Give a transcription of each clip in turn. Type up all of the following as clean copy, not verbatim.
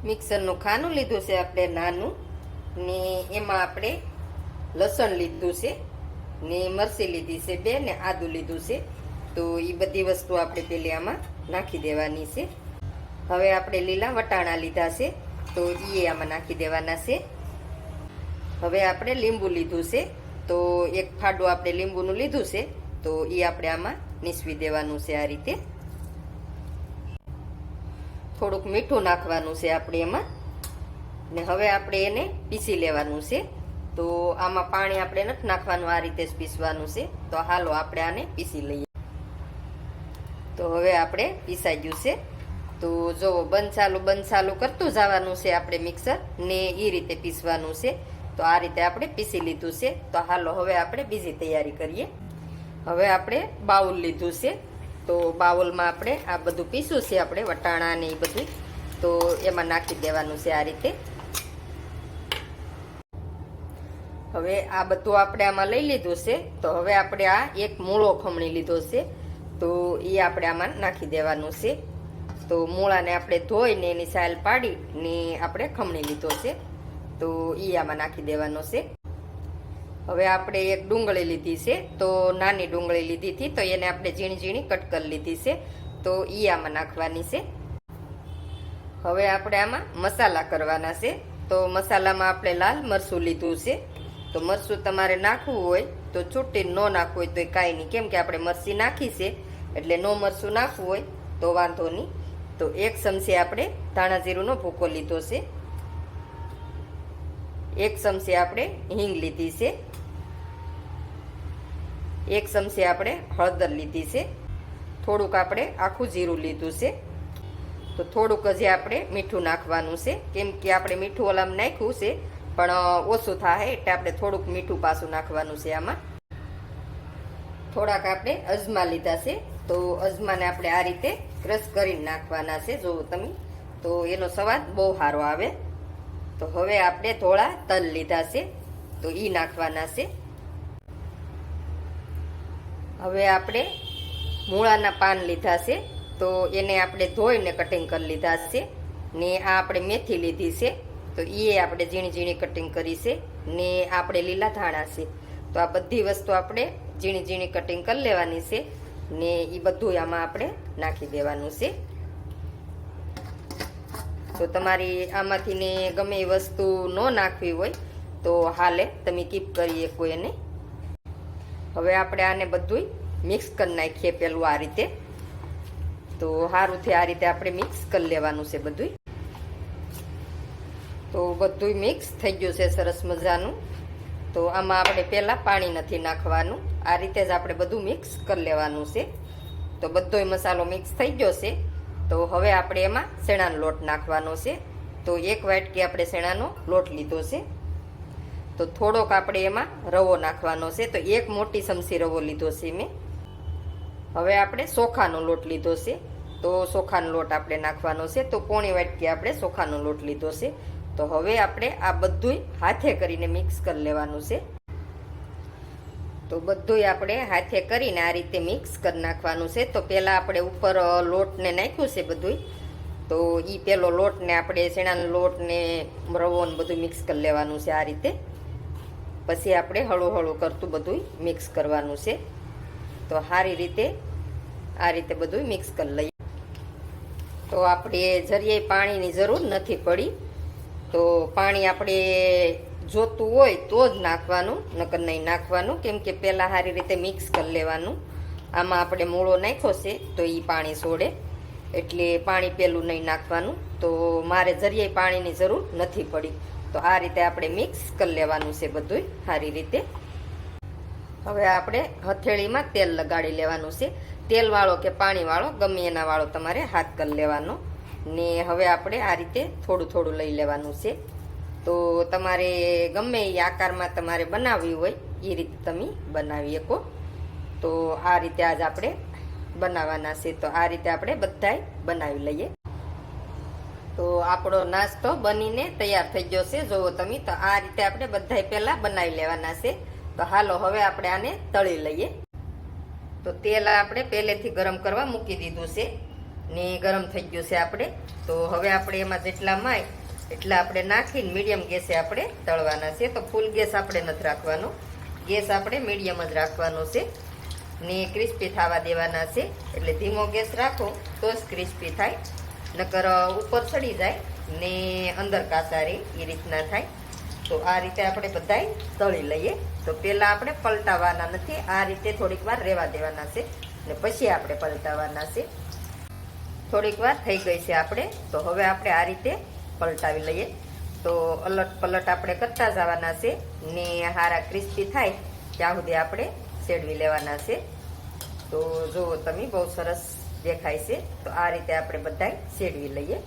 મિક્સરનું ખાનું લીધું છે આપણે નાનું, ને એમાં આપણે લસણ લીધું છે, ને મરચી લીધી છે 2, ને આદુ લીધું છે. તો એ બધી વસ્તુ આપણે પેલી આમાં નાખી દેવાની છે. હવે આપણે લીલા વટાણા લીધા છે, તો એ આમાં નાખી દેવાના છે. હવે આપણે લીંબુ લીધું છે, તો એક ફાડું આપણે લીંબુનું લીધું છે, તો એ આપણે આમાં નીસવી દેવાનું છે આ રીતે. થોડુંક મીઠું નાખવાનું છે આપણે એમાં, ને હવે આપણે એને પીસી લેવાનું છે. તો આમાં પાણી આપણે નથી નાખવાનું, આ રીતે જ પીસવાનું છે. તો હાલો આપણે આને પીસી લઈએ. તો હવે આપણે પીસાઈ ગયું છે. તો જો બંધ ચાલુ કરતું જવાનું છે આપણે મિક્સર, ને એ રીતે પીસવાનું છે. તો આ રીતે આપણે પીસી લીધું છે. તો હાલો હવે આપણે બીજી તૈયારી કરીએ. હવે આપણે બાઉલ લીધું છે, તો બાઉલમાં આપણે આ બધું પીસું છે આપણે વટાણા ને એ બધું, તો એમાં નાખી દેવાનું છે આ રીતે. હવે આ બધું આપણે આમાં લઈ લીધું છે. તો હવે આપણે આ એક મૂળો ખમણી લીધો છે, તો એ આપણે આમાં નાખી દેવાનું છે. તો મૂળાને આપણે ધોઈને એની સાલ પાડી ને આપણે ખમણી લીધો છે, તો એ આમાં નાખી દેવાનો છે. હવે આપણે એક ડુંગળી લીધી છે, તો નાની ડુંગળી લીધી હતી, તો એને આપણે ઝીણી ઝીણી કટ કરી લીધી છે, તો એ આમાં નાખવાની છે. હવે આપણે આમાં મસાલા કરવાના છે. તો મસાલામાં આપણે લાલ મરચું લીધું છે. તો મરચું તમારે નાખવું હોય તો છૂટી ન નાખવું હોય તો કાંઈ નહીં, કેમ કે આપણે મરચી નાખી છે એટલે નો મરચું નાખવું હોય તો વાંધો નહીં. તો 1 ચમચી આપણે ધાણા જીરુંનો ભૂકો લીધો છે. 1 ચમચી આપણે હિંગ લીધી છે. 1 ચમચી આપણે હળદર લીધી છે. થોડુંક આપણે આખું જીરું લીધું છે. તો થોડુંક હજી આપણે મીઠું નાખવાનું છે, કેમ કે આપણે મીઠું ઓલામાં નાખ્યું છે પણ ઓછું થાય એટલે આપણે થોડુંક મીઠું પાછું નાખવાનું છે આમાં. થોડાક આપણે અજમા લીધા છે, તો અજમાને આપણે આ રીતે ક્રશ કરીને નાખવાના છે. જો તમે, તો એનો સ્વાદ બહુ સારો આવે. તો હવે આપણે થોડા તલ લીધા છે, તો એ નાખવાના છે. હવે આપણે મૂળાના પાન લીધા છે, તો એને આપણે ધોઈને કટિંગ કરી લીધા છે. ને આ આપણે મેથી લીધી છે, તો એ આપણે ઝીણી ઝીણી કટિંગ કરી છે. ને આપણે લીલા ધાણા છે, તો આ બધી વસ્તુ આપણે ઝીણી ઝીણી કટિંગ કરી લેવાની છે. ને એ બધું આમાં આપણે નાખી દેવાનું છે. તો તમારી આમાંથી ને ગમે એ વસ્તુ ન નાખવી હોય તો હાલે, તમે કીપ કરી શકો એને. હવે આપણે આને બધું મિક્સ કરી નાખીએ પેલું આ રીતે. તો સારુંથી આ રીતે આપણે મિક્સ કરી લેવાનું છે બધું. તો બધું મિક્સ થઈ ગયું છે સરસ મજાનું. તો આમાં આપણે પહેલાં પાણી નથી નાખવાનું, આ રીતે જ આપણે બધું મિક્સ કરી લેવાનું છે. તો બધોય મસાલો મિક્સ થઈ ગયો છે. તો હવે આપણે એમાં શેણાનો લોટ નાખવાનો છે. તો 1 વાટકી આપણે શેણાનો લોટ લીધો છે. તો થોડોક આપણે એમાં રવો નાખવાનો છે. તો 1 મોટી ચમચી રવો લીધો છે મેં. હવે આપણે ચોખાનો લોટ લીધો છે, તો ચોખાનો લોટ આપણે નાખવાનો છે. તો પોણી વાટકી આપણે ચોખાનો લોટ લીધો છે. તો હવે આપણે આ બધું હાથે કરીને મિક્સ કરી લેવાનું છે. તો બધું આપણે હાથે કરીને આ રીતે મિક્સ કરી નાખવાનું છે. તો પહેલાં આપણે ઉપર લોટને નાખ્યું છે બધું, તો એ પેલો લોટને આપણે શેણાનો લોટને રવો ને બધું મિક્સ કરી લેવાનું છે આ રીતે. પછી આપણે હળવું હળવું કરતું બધું મિક્સ કરવાનું છે. તો સારી રીતે આ રીતે બધું મિક્સ કરી લઈએ. તો આપણે જરીએ પાણીની જરૂર નથી પડી. તો પાણી આપણે જોતું હોય તો જ નાખવાનું, નકર નહીં નાખવાનું, કેમ કે પહેલાં સારી રીતે મિક્સ કરી લેવાનું. આમાં આપણે મૂળો નાખ્યો છે તો એ પાણી છોડે, એટલે પાણી પેલું નહીં નાખવાનું. તો મારે જરીએ પાણીની જરૂર નથી પડી. તો આ રીતે આપણે મિક્સ કરી લેવાનું છે બધું સારી રીતે. હવે આપણે હથેળીમાં તેલ લગાડી લેવાનું છે. તેલવાળો કે પાણીવાળો ગમે એના વાળો તમારે હાથ કરી લેવાનો. ને હવે આપણે આ રીતે થોડું થોડું લઈ લેવાનું છે. તો તમારે ગમે એ આકારમાં તમારે બનાવવી હોય એ રીતે તમે બનાવી શકો. તો આ રીતે આજ આપણે બનાવવાના છે. તો આ રીતે આપણે બધાય બનાવી લઈએ. તો આપણો નાસ્તો બનીને તૈયાર થઈ ગયો છે, જુઓ તમે. તો આ રીતે આપણે બધાય પહેલાં બનાવી લેવાના છે. તો હાલો હવે આપણે આને તળી લઈએ. તો તેલ આપણે પહેલેથી ગરમ કરવા મૂકી દીધું છે. ને ગરમ થઈ ગયું છે આપણે. તો હવે આપણે એમાં જેટલા માય એટલા આપણે નાખીને મીડિયમ ગેસે આપણે તળવાના છે. તો ફૂલ ગેસ આપણે નથી રાખવાનો, ગેસ આપણે મીડિયમ જ રાખવાનો છે. ને ક્રિસ્પી થવા દેવાના છે. એટલે ધીમો ગેસ રાખો તો જ ક્રિસ્પી થાય, નકર ઉપર ચડી જાય ને અંદર કાચા રહે, એ રીતના થાય. તો આ રીતે આપણે બધાય તળી લઈએ. તો પહેલાં આપણે પલટાવવાના નથી, આ રીતે થોડીક વાર રહેવા દેવાના છે ને પછી આપણે પલટાવવાના છે. થોડીક વાર થઈ ગઈ છે આપણે, તો હવે આપણે આ રીતે પલટાવી લઈએ. તો અલટ પલટ આપણે કરતા જવાના છે ને હારા ક્રિસ્પી થાય ત્યાં સુધી આપણે શેડવી લેવાના છે. તો જુઓ તમે, બહુ સરસ દેખાય છે. તો આ રીતે આપણે બધાય શેડવી લઈએ.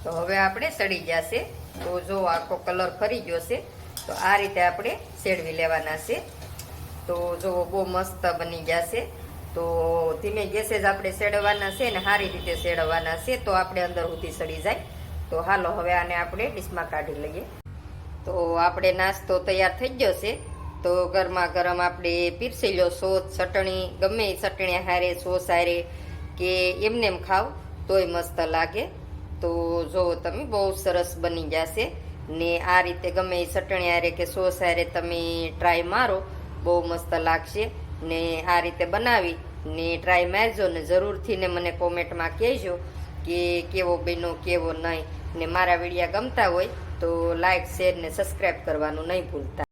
તો હવે આપણે સડી ગયા છે. તો જો આખો કલર ફરી ગયો છે. તો આ રીતે આપણે શેડવી લેવાના છે. તો જો બહુ મસ્ત બની ગયા છે. તો ધીમે ગેસે જ આપણે શેડવાના છે ને સારી રીતે શેડવાના છે, તો આપણે અંદર સુધી સડી જાય. તો હાલો હવે આને આપણે ડીશમાં કાઢી લઈએ. તો આપણે નાસ્તો તૈયાર થઈ ગયો છે. તો ગરમા ગરમ આપણે પીરસી લો. સોસ ચટણી ગમે એ ચટણી હારે, સોસ હારે કે એમને એમ ખાવ તોય મસ્ત લાગે. તો જો તમે, બહુ સરસ બની જશે ને આ રીતે ગમે એ ચટણી હારે કે સોસ હારે તમે ટ્રાય મારો, બહુ મસ્ત લાગશે. ને આ રીતે બનાવી ને ટ્રાય મારજો ને જરૂરથી ને મને કોમેન્ટમાં કહેજો કે કેવો બન્યો કેવો નહીં. ને મારા વિડીયા ગમતા હોય તો લાઈક, શેર ને સબસ્ક્રાઈબ કરવાનું નહીં ભૂલતા.